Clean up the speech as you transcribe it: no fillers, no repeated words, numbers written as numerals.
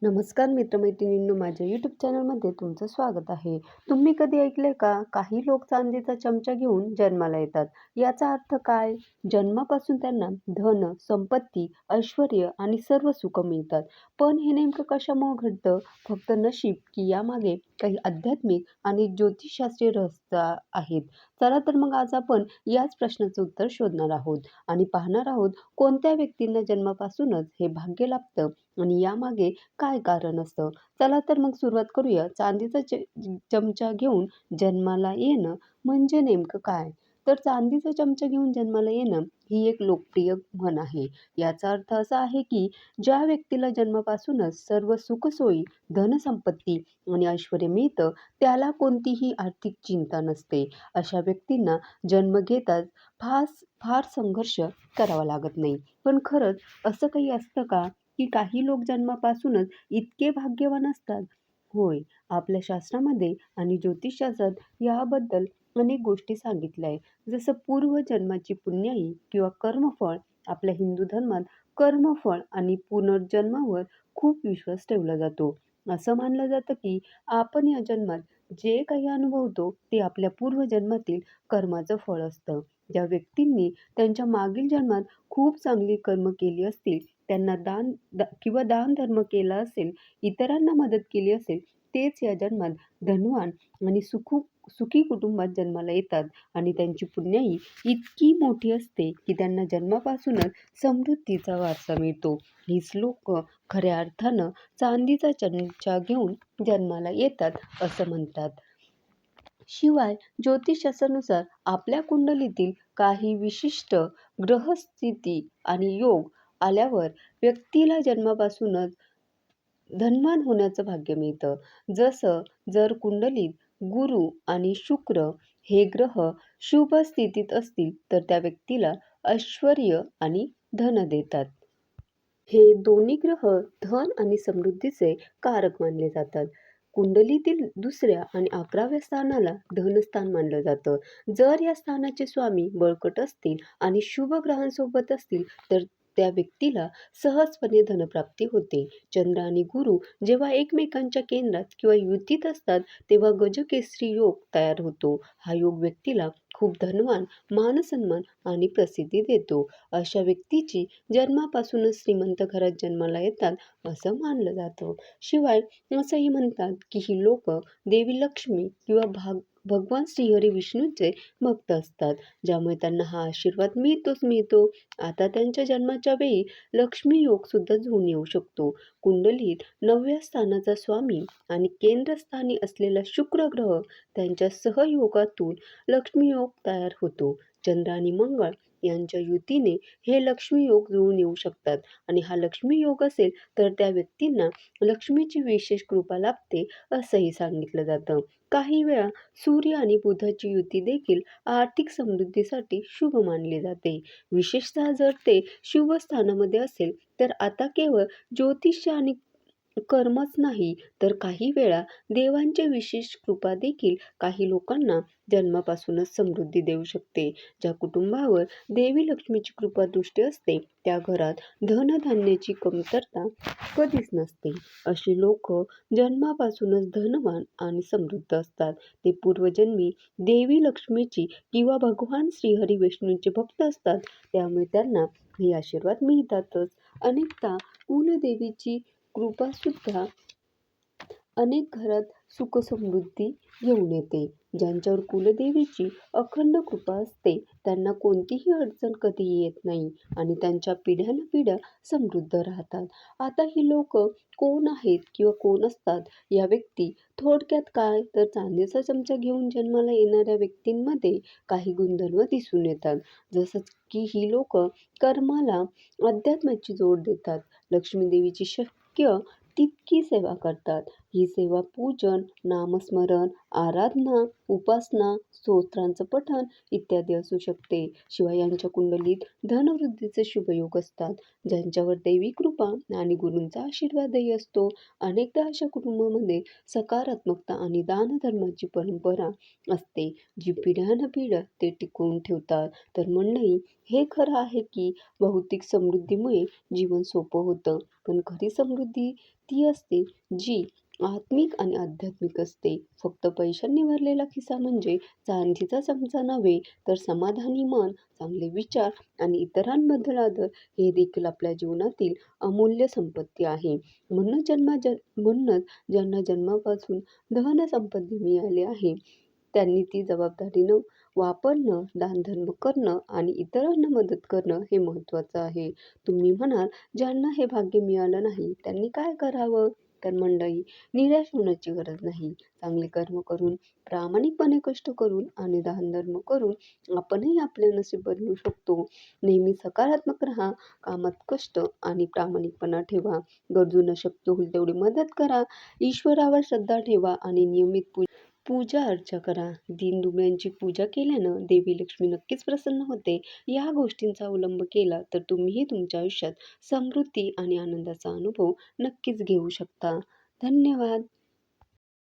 नमस्कार मित्रमैत्रिणींनो, माझ्या यूट्यूब चॅनलमध्ये तुमचं स्वागत आहे. तुम्ही कधी ऐकलंय का? काही लोक चांदीचा चमचा घेऊन जन्माला येतात. याचा अर्थ काय? जन्मापासून त्यांना धन, संपत्ती, ऐश्वर्य आणि सर्व सुख मिळतात. पण हे नेमकं कशामुळे घडतं? फक्त नशीब की यामागे काही आध्यात्मिक आणि ज्योतिषशास्त्रीय रहस्य आहेत? चला तर मग आज आपण याच प्रश्नाचं उत्तर शोधणार आहोत आणि पाहणार आहोत कोणत्या व्यक्तींना जन्मापासूनच हे भाग्य लाभतं आणि यामागे काय कारण असतं? चला तर मग सुरुवात करूया. चांदीचा चमचा घेऊन जन्माला येणं म्हणजे नेमकं काय? तर चांदीचा चमचा घेऊन जन्माला येणं ही एक लोकप्रिय म्हण आहे. याचा अर्थ असा आहे की ज्या व्यक्तीला जन्मापासूनच सर्व सुखसोयी, धनसंपत्ती आणि ऐश्वर्य मिळतं, त्याला कोणतीही आर्थिक चिंता नसते. अशा व्यक्तींना जन्म घेताच फार संघर्ष करावा लागत नाही. पण खरंच असं काही असतं का? की काही लोक जन्मापासूनच इतके भाग्यवान असतात? होय, आपल्या शास्त्रामध्ये आणि ज्योतिषशास्त्रात याबद्दल अनेक गोष्टी सांगितल्या आहे. जसं पूर्वजन्माची पुण्याई किंवा कर्मफळ. आपल्या हिंदू धर्मात कर्मफळ आणि पुनर्जन्मावर खूप विश्वास ठेवला जातो. असं मानलं जातं की आपण या जन्मात जे काही अनुभवतो ते आपल्या पूर्वजन्मातील कर्माचं फळ असतं. ज्या व्यक्तींनी त्यांच्या मागील जन्मात खूप चांगली कर्म केली असतील, त्यांना किंवा दानधर्म केला असेल, इतरांना मदत केली असेल, तेच या जन्मात धनवान आणि सुखी कुटुंबात जन्माला येतात आणि त्यांची पुण्याई इतकी मोठी असते की त्यांना जन्मापासूनच समृद्धीचा वारसा मिळतो. हीच लोकं खऱ्या अर्थानं चांदीचा चमचा घेऊन जन्माला येतात असं म्हणतात. शिवाय ज्योतिषशास्त्रानुसार आपल्या कुंडलीतील काही विशिष्ट ग्रहस्थिती आणि योग आल्यावर व्यक्तीला जन्मापासूनच धनवान होण्याचं भाग्य मिळतं. जसं जर कुंडलीत गुरु आणि शुक्र हे ग्रह शुभ स्थितीत असतील, तर त्या व्यक्तीला ऐश्वर्य आणि धन देतात. हे दोन्ही ग्रह धन आणि समृद्धीचे कारक मानले जातात. कुंडलीतील दुसऱ्या आणि 11व्या स्थानाला धनस्थान मानलं जातं. जर या स्थानाचे स्वामी बळकट असतील आणि शुभ ग्रहांसोबत असतील, तर त्या व्यक्तीला सहजपणे धनप्राप्ती होते. चंद्र आणि गुरु जेव्हा एकमेकांच्या केंद्रात किंवा युतीत असतात, तेव्हा गजकेसरी योग तयार होतो. हा योग व्यक्तीला खूप धनवान, मानसन्मान आणि प्रसिद्धी देतो. अशा व्यक्तीची जन्मापासूनच श्रीमंत घरात जन्माला येतात असं मानलं जातं. शिवाय असंही म्हणतात की ही लोकं देवी लक्ष्मी किंवा भगवान श्रीहरी विष्णूंचे भक्त असतात, ज्यामुळे त्यांना हा आशीर्वाद मिळतोच मिळतो. आता त्यांच्या जन्माच्या वेळी लक्ष्मी योग सुद्धा जुळून येऊ शकतो. कुंडलीत 9व्या स्थानाचा स्वामी आणि केंद्रस्थानी असलेला शुक्र ग्रह त्यांच्या सहयोगातून लक्ष्मी योग तयार होतो. चंद्र आणि मंगळ यांच्या युतीने हे लक्ष्मी योग जुळून येऊ शकतात आणि हा लक्ष्मी योग असेल तर त्या व्यक्तींना लक्ष्मीची विशेष कृपा लाभते असंही सांगितलं जातं. काही वेळा सूर्य आणि बुधाची युती देखील आर्थिक समृद्धीसाठी शुभ मानली जाते. विशेषतः जर ते शुभ स्थानामध्ये असेल, तर आता केवळ ज्योतिष्य आणि कर्मच नाही, तर काही वेळा देवांची विशेष कृपा देखील काही लोकांना जन्मापासूनच समृद्धी देऊ शकते. ज्या कुटुंबावर देवी लक्ष्मीची कृपा दृष्टी असते, त्या घरात धनधान्याची कमतरता कधीच नसते. अशी लोक जन्मापासूनच धनवान आणि समृद्ध असतात. ते पूर्वजन्मी देवी लक्ष्मीची किंवा भगवान श्रीहरी विष्णूंचे भक्त असतात, त्यामुळे त्यांना हे आशीर्वाद मिळतातच. अनेकदा कुलदेवीची कृपासुद्धा अनेक घरात सुखसमृद्धी घेऊन येते. ज्यांच्यावर कुलदेवीची अखंड कृपा असते, त्यांना कोणतीही अडचण कधी येत नाही आणि त्यांच्या पिढ्यानपिढ्या समृद्ध राहतात. आता ही लोक कोण आहेत किंवा कोण असतात? या व्यक्ती थोडक्यात काय, तर चांदीचा चमचा घेऊन जन्माला येणाऱ्या व्यक्तींमध्ये काही गुणधर्म दिसून येतात. जसं की ही लोक कर्माला अध्यात्माची जोड देतात. लक्ष्मी देवीची शक्य तितकी सेवा करतात. ही सेवा पूजन, नामस्मरण, आराधना, उपासना, स्तोत्रांचं पठण इत्यादी असू शकते. शिवाय यांच्या कुंडलीत धनवृद्धीचे शुभयोग असतात, ज्यांच्यावर दैवी कृपा आणि गुरूंचा आशीर्वादही असतो. अनेकदा अशा कुटुंबामध्ये सकारात्मकता आणि दानधर्माची परंपरा असते, जी पिढ्यानपिढ्या ते टिकवून ठेवतात. तर मंडळी, हे खरं आहे की भौतिक समृद्धीमुळे जीवन सोपं होतं, पण खरी समृद्धी ती असते जी आत्मिक आणि आध्यात्मिक असते. फक्त पैशांनी भरलेला खिसा म्हणजे चांदीचा चमचा नव्हे, तर समाधानी मन, चांगले विचार आणि इतरांबद्दल आदर हे देखील आपल्या जीवनातील अमूल्य संपत्ती आहे. म्हणूनच ज्यांना जन्मापासून धनसंपत्ती मिळाली आहे, त्यांनी ती जबाबदारीनं वापरणं, दानधर्म करणं आणि इतरांना मदत करणं हे महत्त्वाचं आहे. तुम्ही म्हणाल, ज्यांना हे भाग्य मिळालं नाही त्यांनी काय करावं? तर मंडळी, निराश होण्याची गरज नाही. चांगले कर्म करून, प्रामाणिकपणे कष्ट करून आणि दानधर्म करून आपणही आपले नशीब बदलू शकतो. नेहमी सकारात्मक राहा, कामात कष्ट आणि प्रामाणिकपणा ठेवा. गरजूंना शक्य होईल तेवढी मदत करा, ईश्वरावर श्रद्धा ठेवा आणि नियमित पूजा अर्चा करा. दीनदुबळ्यांची पूजा केल्यानं देवी लक्ष्मी नक्कीच प्रसन्न होते. या गोष्टींचा अवलंब केला तर तुम्हीही तुमच्या आयुष्यात समृद्धी आणि आनंदाचा अनुभव नक्कीच घेऊ शकता. धन्यवाद.